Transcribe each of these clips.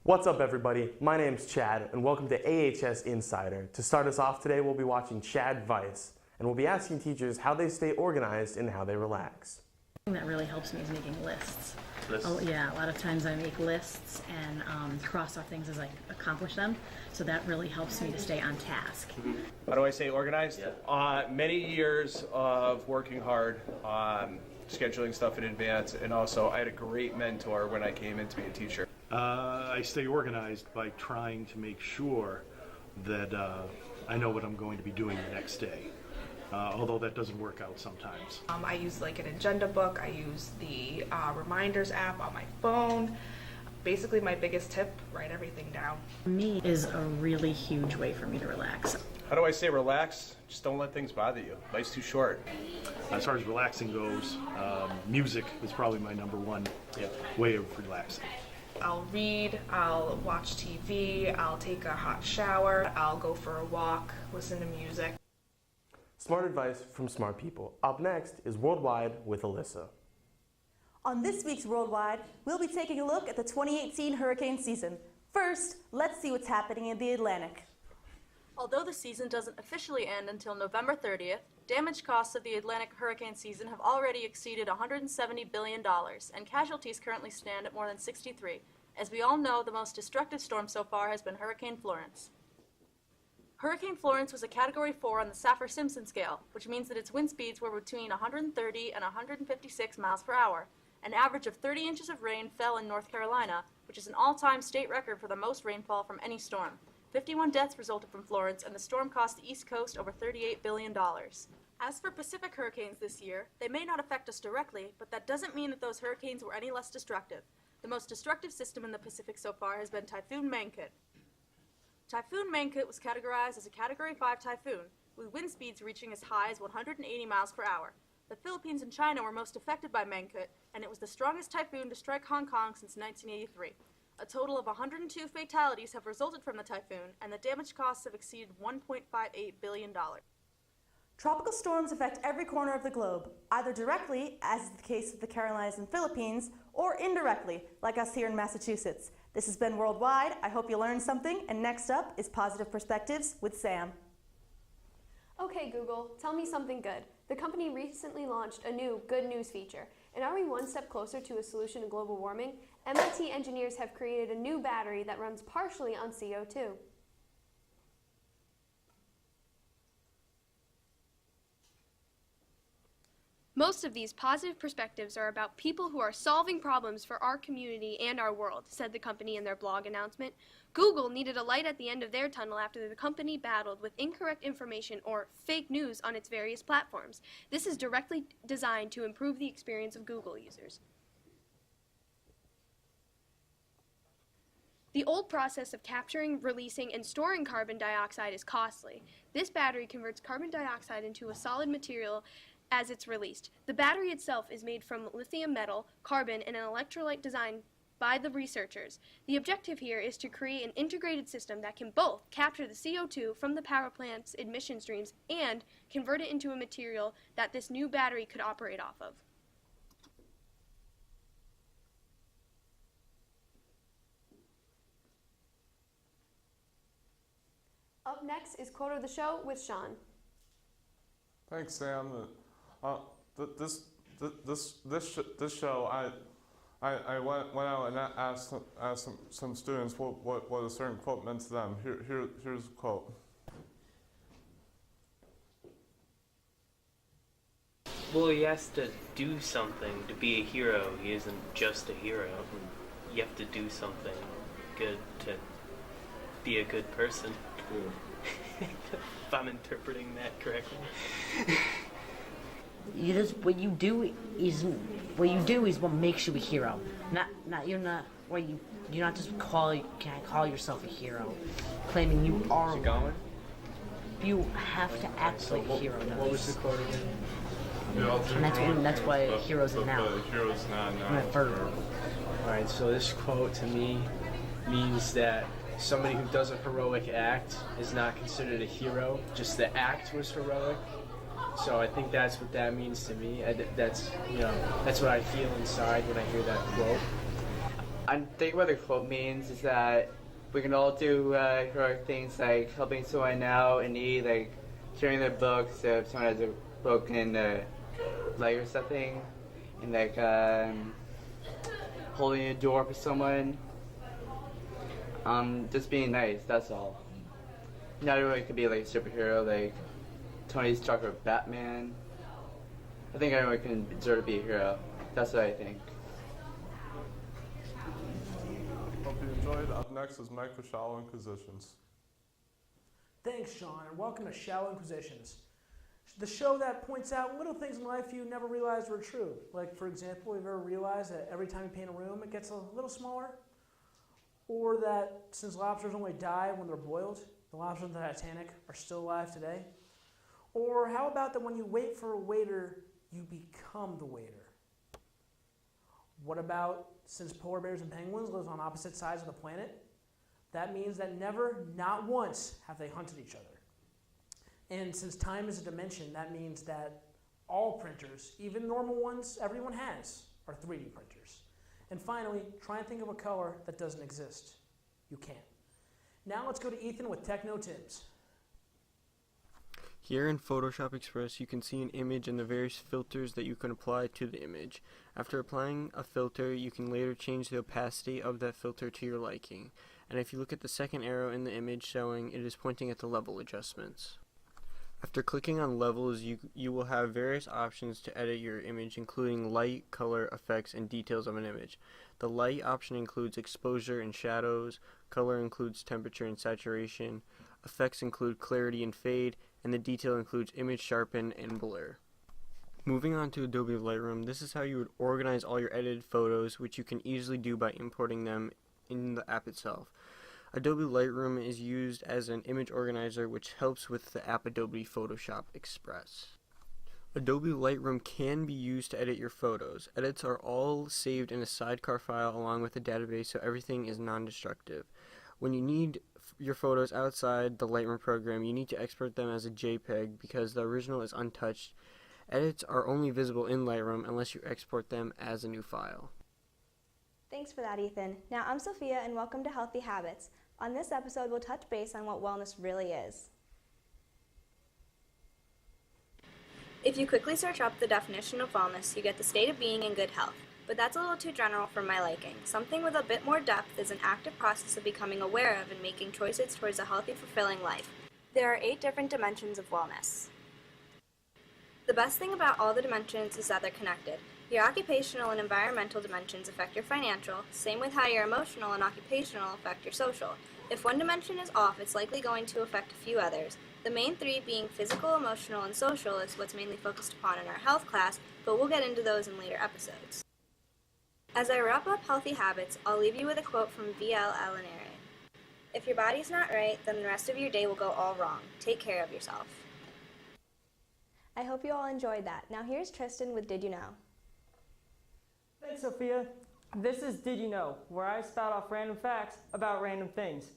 What's up, everybody? My name's Chad, and welcome to AHS Insider. To start us off today, we'll be watching Chad Vise, and we'll be asking teachers how they stay organized and how they relax. Thing that really helps me is making lists. Oh, yeah, a lot of times I make lists and cross off things as I accomplish them, so that really helps me to stay on task. How do I stay organized? Many years of working hard, scheduling stuff in advance, and also I had a great mentor when I came in to be a teacher. I stay organized by trying to make sure that I know what I'm going to be doing the next day, although that doesn't work out sometimes. I use like an agenda book. I use the reminders app on my phone. Basically, my biggest tip, write everything down. Me is a really huge way for me to relax. How do I stay relaxed? Just don't let things bother you. Life's too short. As far as relaxing goes, music is probably my number one way of relaxing. I'll read, I'll watch TV, I'll take a hot shower, I'll go for a walk, listen to music. Smart advice from smart people. Up next is Worldwide with Alyssa. On this week's Worldwide, we'll be taking a look at the 2018 hurricane season. First, let's see what's happening in the Atlantic. Although the season doesn't officially end until November 30th, damage costs of the Atlantic hurricane season have already exceeded $170 billion, and casualties currently stand at more than 63. As we all know, the most destructive storm so far has been Hurricane Florence. Hurricane Florence was a Category 4 on the Saffir-Simpson scale, which means that its wind speeds were between 130 and 156 miles per hour. An average of 30 inches of rain fell in North Carolina, which is an all-time state record for the most rainfall from any storm. 51 deaths resulted from Florence, and the storm cost the East Coast over $38 billion. As for Pacific hurricanes this year, they may not affect us directly, but that doesn't mean that those hurricanes were any less destructive. The most destructive system in the Pacific so far has been Typhoon Mangkhut. Typhoon Mangkhut was categorized as a Category 5 typhoon, with wind speeds reaching as high as 180 miles per hour. The Philippines and China were most affected by Mangkhut, and it was the strongest typhoon to strike Hong Kong since 1983. A total of 102 fatalities have resulted from the typhoon, and the damage costs have exceeded $1.58 billion. Tropical storms affect every corner of the globe, either directly, as is the case with the Carolinas and Philippines, or indirectly, like us here in Massachusetts. This has been Worldwide. I hope you learned something, and next up is Positive Perspectives with Sam. Okay, Google, tell me something good. The company recently launched a new Good News feature. And are we one step closer to a solution to global warming? MIT engineers have created a new battery that runs partially on CO2. Most of these positive perspectives are about people who are solving problems for our community and our world, said the company in their blog announcement. Google needed a light at the end of their tunnel after the company battled with incorrect information or fake news on its various platforms. This is directly designed to improve the experience of Google users. The old process of capturing, releasing, and storing carbon dioxide is costly. This battery converts carbon dioxide into a solid material as it's released. The battery itself is made from lithium metal, carbon, and an electrolyte designed by the researchers. The objective here is to create an integrated system that can both capture the CO2 from the power plant's emission streams and convert it into a material that this new battery could operate off of. Up next is Quote of the Show with Sean. Thanks, Sam. This show, I went out and asked some students what a certain quote meant to them. Here's a quote. Well, he has to do something to be a hero. He isn't just a hero. You have to do something good to be a good person. If I'm interpreting that correctly. What you do is what makes you a hero. You're not just can't call yourself a hero, claiming you are one. You have to act like a hero. What was the quote again? And that's why heroes are now. Heroes now. Alright, so this quote to me means that somebody who does a heroic act is not considered a hero. Just the act was heroic. So I think that's what that means to me. That's what I feel inside when I hear that quote. I think what the quote means is that we can all do heroic things like helping someone out in need, like sharing their books if someone has a broken leg or something, and like holding a door for someone. Just being nice, that's all. Not everyone could be like a superhero, like Tony Stark or Batman. I think everyone can deserve to be a hero. That's what I think. Hope you enjoyed. Up next is Mike with Shallow Inquisitions. Thanks, Sean, and welcome to Shallow Inquisitions, the show that points out little things in life you never realized were true. Like, for example, have you ever realized that every time you paint a room, it gets a little smaller? Or that since lobsters only die when they're boiled, the lobsters in the Titanic are still alive today? Or how about that when you wait for a waiter, you become the waiter? What about since polar bears and penguins live on opposite sides of the planet? That means that never, not once, have they hunted each other. And since time is a dimension, that means that all printers, even normal ones everyone has, are 3D printers. And finally, try and think of a color that doesn't exist. You can't. Now let's go to Ethan with Techno Tips. Here in Photoshop Express, you can see an image and the various filters that you can apply to the image. After applying a filter, you can later change the opacity of that filter to your liking. And if you look at the second arrow in the image showing, it is pointing at the level adjustments. After clicking on levels, you will have various options to edit your image, including light, color, effects, and details of an image. The light option includes exposure and shadows, color includes temperature and saturation, effects include clarity and fade, and the detail includes image sharpen and blur. Moving on to Adobe Lightroom, this is how you would organize all your edited photos, which you can easily do by importing them in the app itself. Adobe Lightroom is used as an image organizer, which helps with the app Adobe Photoshop Express. Adobe Lightroom can be used to edit your photos. Edits are all saved in a sidecar file along with a database, so everything is non-destructive. When you need your photos outside the Lightroom program, you need to export them as a JPEG because the original is untouched. Edits are only visible in Lightroom unless you export them as a new file. Thanks for that, Ethan. Now, I'm Sophia, and welcome to Healthy Habits. On this episode, we'll touch base on what wellness really is. If you quickly search up the definition of wellness, you get the state of being in good health. But that's a little too general for my liking. Something with a bit more depth is an active process of becoming aware of and making choices towards a healthy, fulfilling life. There are 8 different dimensions of wellness. The best thing about all the dimensions is that they're connected. Your occupational and environmental dimensions affect your financial, same with how your emotional and occupational affect your social. If one dimension is off, it's likely going to affect a few others. The main 3 being physical, emotional, and social is what's mainly focused upon in our health class, but we'll get into those in later episodes. As I wrap up Healthy Habits, I'll leave you with a quote from V.L. Alinere. If your body's not right, then the rest of your day will go all wrong. Take care of yourself. I hope you all enjoyed that. Now here's Tristan with Did You Know? Thanks, Sophia. This is Did You Know, where I spout off random facts about random things.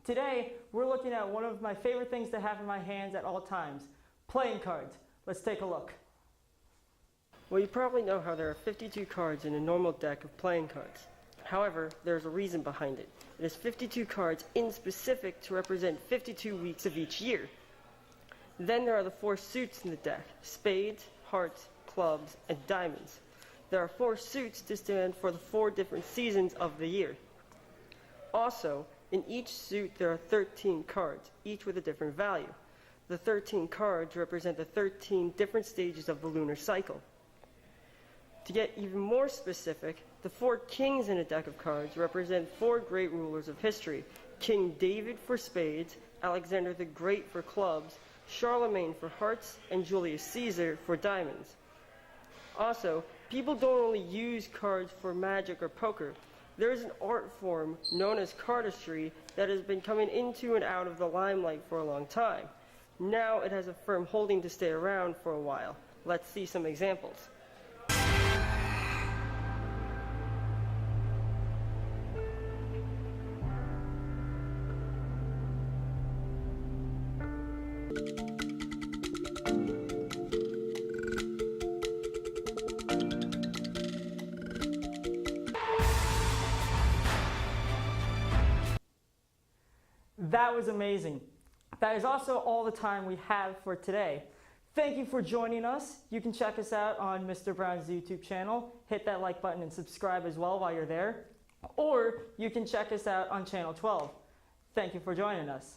Today, we're looking at one of my favorite things to have in my hands at all times, playing cards. Let's take a look. Well, you probably know how there are 52 cards in a normal deck of playing cards. However, there's a reason behind it. It is 52 cards in specific to represent 52 weeks of each year. Then there are the 4 suits in the deck, spades, hearts, clubs, and diamonds. There are 4 suits to stand for the 4 different seasons of the year. Also, in each suit there are 13 cards, each with a different value. The 13 cards represent the 13 different stages of the lunar cycle. To get even more specific, the 4 kings in a deck of cards represent 4 great rulers of history. King David for spades, Alexander the Great for clubs, Charlemagne for hearts, and Julius Caesar for diamonds. Also, people don't only use cards for magic or poker. There is an art form known as cardistry that has been coming into and out of the limelight for a long time. Now it has a firm holding to stay around for a while. Let's see some examples. That was amazing. That is also all the time we have for today. Thank you for joining us. You can check us out on Mr. Brown's YouTube channel. Hit that like button and subscribe as well while you're there. Or you can check us out on Channel 12. Thank you for joining us.